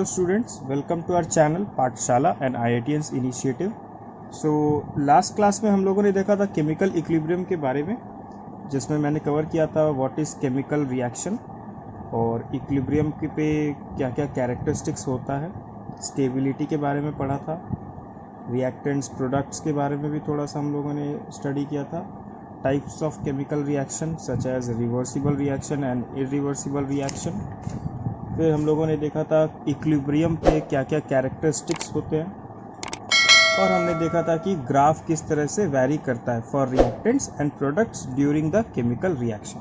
students, welcome to our channel पाठशाला and IITians initiative. So last class में हम लोगों ने देखा था केमिकल इक्विलिब्रियम के बारे में, जिसमें मैंने कवर किया था व्हाट इज़ केमिकल रिएक्शन और इक्विलिब्रियम के पे क्या क्या कैरेक्टरिस्टिक्स होता है, स्टेबिलिटी के बारे में पढ़ा था, रिएक्टेंट्स प्रोडक्ट्स के बारे में भी थोड़ा सा हम लोगों ने स्टडी किया था, types of chemical reaction such as reversible reaction and irreversible reaction. फिर हम लोगों ने देखा था इक्विलिब्रियम पे क्या क्या कैरेक्टरिस्टिक्स होते हैं और हमने देखा था कि ग्राफ किस तरह से वैरी करता है for reactants and products during the chemical reaction.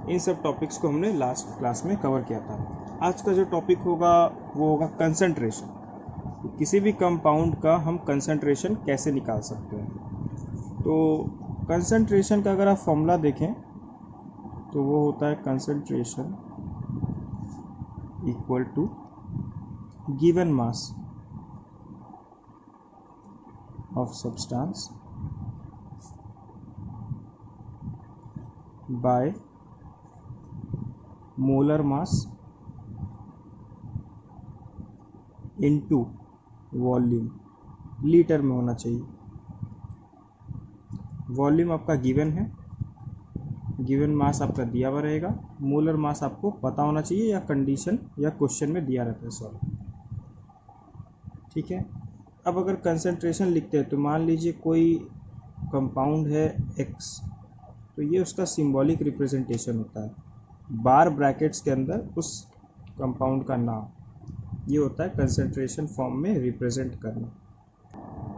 इन सब टॉपिक्स को हमने लास्ट क्लास में कवर किया था। आज का जो टॉपिक होगा वो होगा कंसंट्रेशन। किसी भी कंपाउंड का हम कंसंट्रेशन कैसे निकाल सकते हैं। तो कंसंट्रेशन का अगर आप फॉर्मूला देखें तो वो होता है concentration equal to given mass of substance by molar mass into volume. Litre में होना चाहिए। वॉल्यूम आपका गिवन है, गिवन मास आपका दिया हुआ रहेगा, मोलर मास आपको पता होना चाहिए या कंडीशन या क्वेश्चन में दिया रहता है सॉरी। ठीक है। अब अगर कंसंट्रेशन लिखते हैं तो मान लीजिए कोई कंपाउंड है X, तो ये उसका सिंबॉलिक रिप्रेजेंटेशन होता है, बार ब्रैकेट्स के अंदर उस कंपाउंड का नाम, ये होता है कंसंट्रेशन फॉर्म में रिप्रेजेंट करना।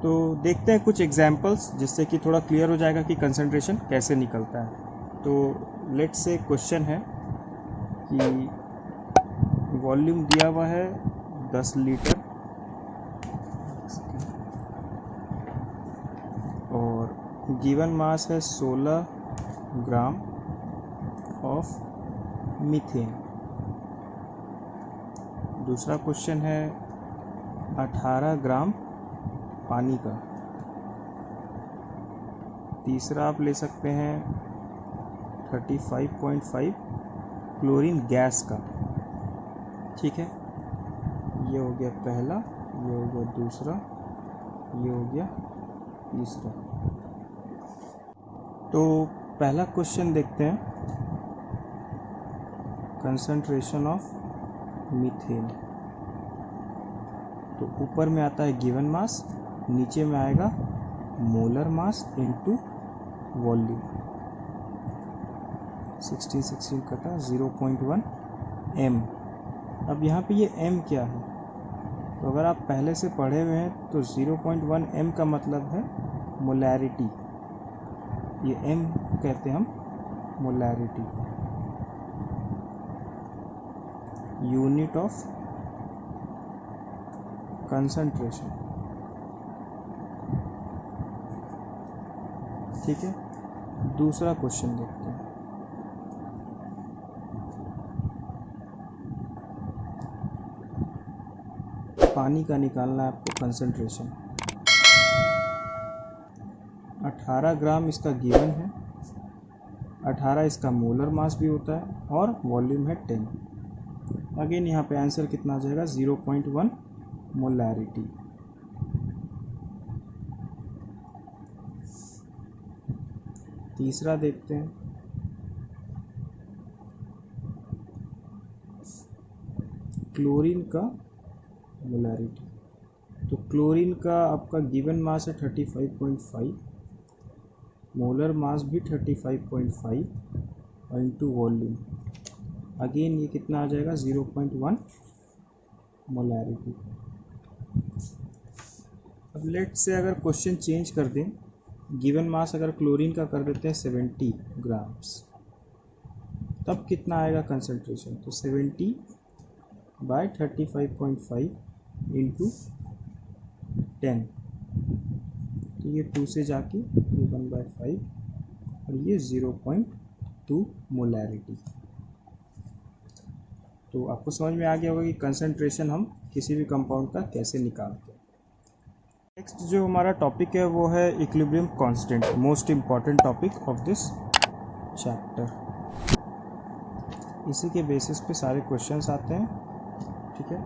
तो देखते हैं कुछ एग्जांपल्स जिससे कि थोड़ा क्लियर हो जाएगा कि कंसंट्रेशन कैसे निकलता है। तो लेट्स से क्वेश्चन है कि वॉल्यूम दिया हुआ है 10 लीटर और गिवन मास है 16 ग्राम ऑफ मीथेन। दूसरा क्वेश्चन है 18 ग्राम पानी का। तीसरा आप ले सकते हैं 35.5 क्लोरीन गैस का। ठीक है, ये हो गया पहला, ये हो गया दूसरा, ये हो गया तीसरा। तो पहला क्वेश्चन देखते हैं, कंसंट्रेशन ऑफ मीथेन। तो ऊपर में आता है गिवन मास, नीचे में आएगा मोलर मास इनटू वॉल्यूम। 16 कटा 0.1 m। अब यहाँ पे ये m क्या है, तो अगर आप पहले से पढ़े हुए हैं तो 0.1 m का मतलब है मोलैरिटी। ये m कहते हैं हम मोलैरिटी, यूनिट ऑफ कंसंट्रेशन। ठीक है। दूसरा क्वेश्चन देखते हैं, पानी का निकालना है आपको कंसंट्रेशन। 18 ग्राम इसका गिवन है, 18 इसका मोलर मास भी होता है और वॉल्यूम है 10। अगेन यहाँ पे आंसर कितना आ जाएगा 0.1 मोलैरिटी। तीसरा देखते हैं, क्लोरीन का मोलैरिटी। तो क्लोरीन का आपका गिवन मास है 35.5, मोलर मास भी 35.5 और इनटू वॉल्यूम। अगेन ये कितना आ जाएगा 0.1 मोलैरिटी। अब लेट से अगर क्वेश्चन चेंज कर दें, गिवन मास अगर क्लोरीन का कर देते हैं 70 ग्राम्स, तब कितना आएगा कंसंट्रेशन। तो 70 बाय 35.5 इंटू 10, तो ये 2 से जाके ये 1/5 और ये 0.2 मोलैरिटी। तो आपको समझ में आ गया होगा कि कंसंट्रेशन हम किसी भी कंपाउंड का कैसे निकालते हैं। नेक्स्ट जो हमारा टॉपिक है वो है equilibrium constant, most important topic of this chapter. इसी के बेसिस पे सारे क्वेश्चंस आते हैं। ठीक है।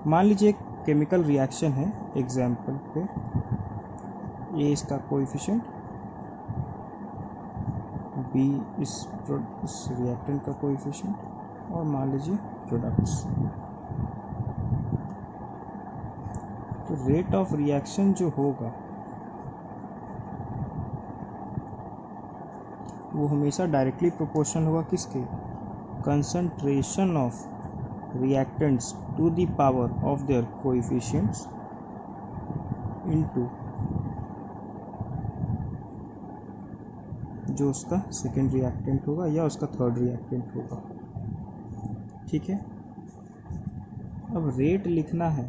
मान लीजिए एक केमिकल रिएक्शन है, एग्जाम्पल पे ए इसका कोएफिशिएंट, बी इस रिएक्टेंट का कोएफिशिएंट और मान लीजिए प्रोडक्ट्स। तो रेट ऑफ रिएक्शन जो होगा वो हमेशा डायरेक्टली प्रोपोर्शनल होगा किसके, concentration of reactants to the power of their coefficients into जो उसका सेकेंड रिएक्टेंट होगा या उसका थर्ड रिएक्टेंट होगा। ठीक है, अब रेट लिखना है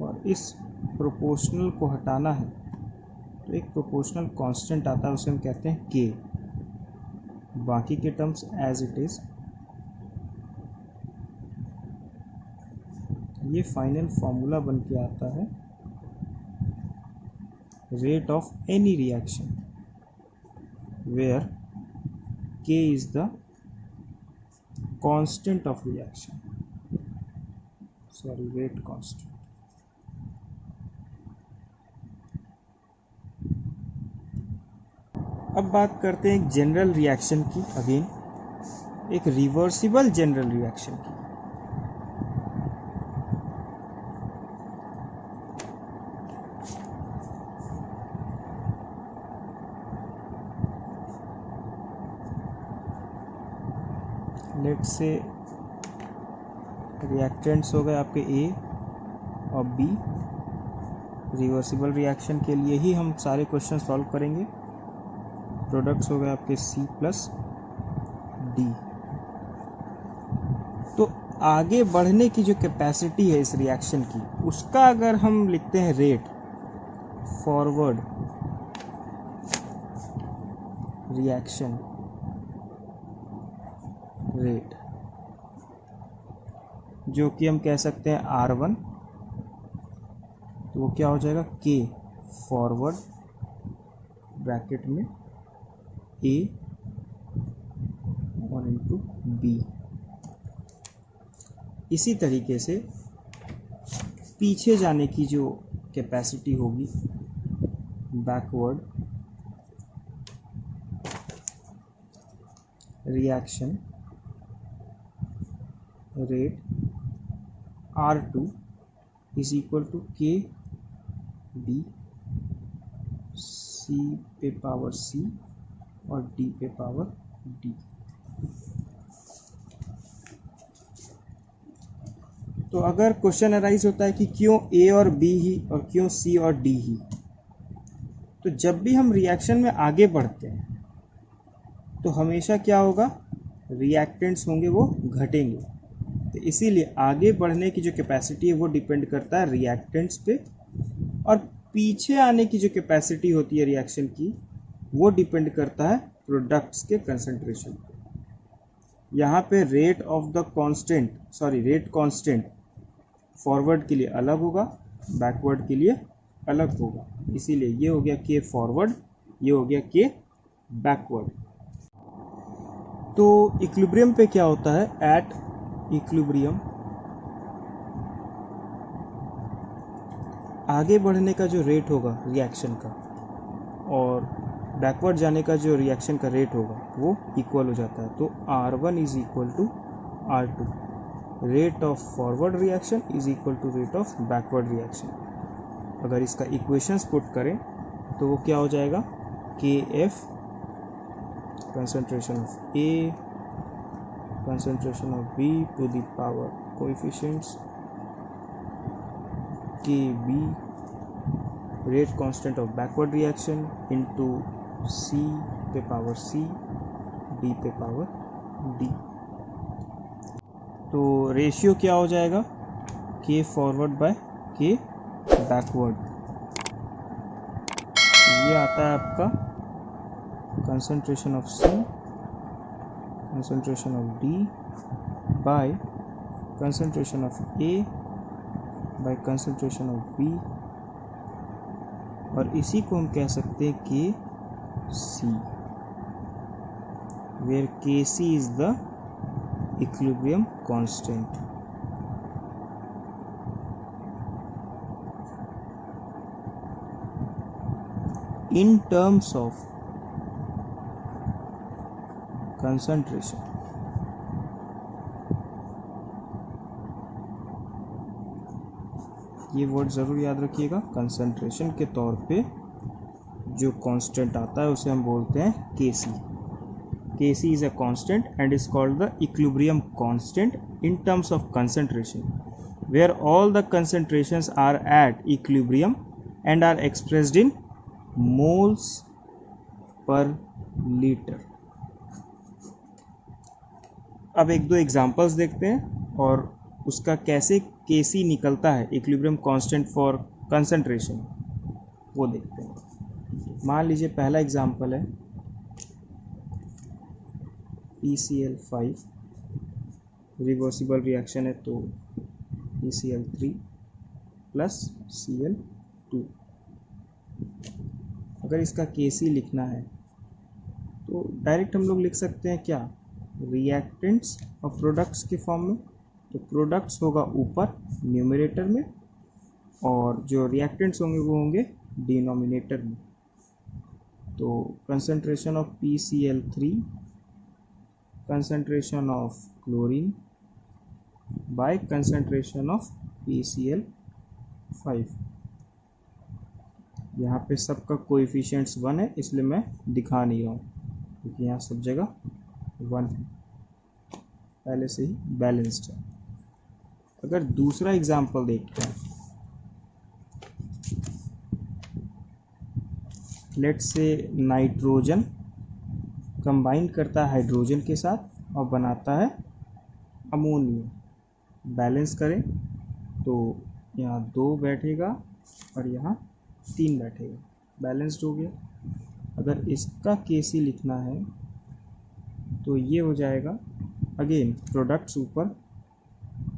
और इस प्रोपोर्शनल को हटाना है, तो एक प्रोपोर्शनल कांस्टेंट आता है, उसे हम कहते हैं के। बाकी के टर्म्स एज इट इज़। ये फाइनल फॉर्मूला बन के आता है rate of any reaction where K is the constant of reaction, sorry rate constant. अब बात करते हैं एक जनरल रिएक्शन की, अगेन एक रिवर्सिबल जनरल रिएक्शन की। लेट से रिएक्टेंट्स हो गए आपके ए और बी। रिवर्सिबल रिएक्शन के लिए ही हम सारे क्वेश्चन सॉल्व करेंगे। प्रोडक्ट्स हो गए आपके सी प्लस डी। तो आगे बढ़ने की जो कैपेसिटी है इस रिएक्शन की, उसका अगर हम लिखते हैं रेट, फॉरवर्ड रिएक्शन रेट, जो कि हम कह सकते हैं R1, तो वो क्या हो जाएगा के फॉरवर्ड ब्रैकेट में ए और इनटू बी। इसी तरीके से पीछे जाने की जो कैपेसिटी होगी, backward reaction rate R2 is equal to K D, C पे पावर सी और डी पे पावर डी। तो अगर क्वेश्चन अराइज होता है कि क्यों ए और बी ही और क्यों सी और डी ही, तो जब भी हम रिएक्शन में आगे बढ़ते हैं तो हमेशा क्या होगा, रिएक्टेंट्स होंगे वो घटेंगे। तो इसीलिए आगे बढ़ने की जो कैपेसिटी है वो डिपेंड करता है रिएक्टेंट्स पे, और पीछे आने की जो कैपेसिटी होती है रिएक्शन की वो डिपेंड करता है प्रोडक्ट्स के कंसंट्रेशन पे। यहाँ पे rate of the constant, sorry rate constant forward के लिए अलग होगा, बैकवर्ड के लिए अलग होगा। इसीलिए ये हो गया के फॉरवर्ड, ये हो गया के बैकवर्ड। तो इक्विलिब्रियम पे क्या होता है, एट इक्विलिब्रियम आगे बढ़ने का जो रेट होगा रिएक्शन का और बैकवर्ड जाने का जो रिएक्शन का रेट होगा वो इक्वल हो जाता है। तो R1 is equal to R2, rate of forward reaction is equal to rate of backward reaction. अगर इसका इक्वेशंस पुट करें तो वो क्या हो जाएगा, के F concentration of A, concentration of B to the power coefficients, KB, rate constant of backward reaction into C पे power C, D पे power D। तो रेशियो क्या हो जाएगा, K forward bye K backward. ये आता है आपका concentration of C, concentration of D by concentration of A by concentration of B, और इसी को हम कह सकते हैं के सी, where Kc is the equilibrium constant। In terms of concentration. ये वर्ड ज़रूर याद रखिएगा। कंसंट्रेशन के तौर पे जो कांस्टेंट आता है उसे हम बोलते हैं Kc। Kc is a constant and is called the equilibrium constant in terms of concentration, where all the concentrations are at equilibrium and are expressed in moles per liter। अब एक दो एग्जांपल्स देखते हैं और उसका कैसे Kc निकलता है, इक्विलिब्रियम कांस्टेंट फॉर कंसंट्रेशन, वो देखते हैं। मान लीजिए पहला एग्जांपल है PCl5, रिवर्सिबल रिएक्शन है तो PCl3 प्लस Cl2। अगर इसका Kc लिखना है तो डायरेक्ट हम लोग लिख सकते हैं क्या, रिएक्टेंट्स और प्रोडक्ट्स के फॉर्म में। तो प्रोडक्ट्स होगा ऊपर न्यूमरेटर में और जो रिएक्टेंट्स होंगे वो होंगे डिनोमिनेटर में। तो concentration of PCl3 concentration of chlorine by concentration of PCl5। यहाँ पे सबका कोएफिशिएंट्स 1 है, इसलिए मैं दिखा नहीं रहा हूँ क्योंकि यहाँ सब जगह 1 है, पहले से ही बैलेंस्ड है। अगर दूसरा एग्जांपल देखते हैं, लेट्स से नाइट्रोजन कंबाइन करता है हाइड्रोजन के साथ और बनाता है अमोनिया। बैलेंस करें तो यहाँ 2 बैठेगा और यहाँ 3 बैठेगा, बैलेंस्ड हो गया। अगर इसका Kc लिखना है तो ये हो जाएगा अगेन प्रोडक्ट्स ऊपर,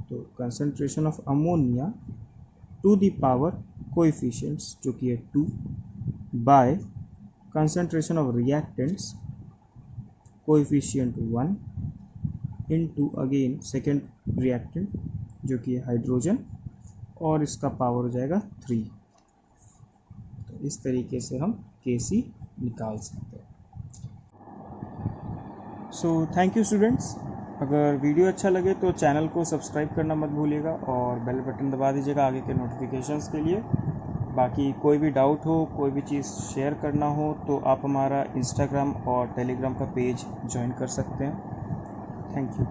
तो concentration of ammonia to the power coefficients जो कि है 2 by concentration of reactants coefficient 1 into again second reactant जो कि है हाइड्रोजन और इसका पावर हो जाएगा 3। तो इस तरीके से हम Kc निकाल सकते हैं। So thank you students. अगर वीडियो अच्छा लगे तो चैनल को सब्सक्राइब करना मत भूलिएगा और बेल बटन दबा दीजिएगा आगे के नोटिफिकेशंस के लिए। बाकी कोई भी डाउट हो, कोई भी चीज़ शेयर करना हो तो आप हमारा इंस्टाग्राम और टेलीग्राम का पेज ज्वाइन कर सकते हैं। Thank you.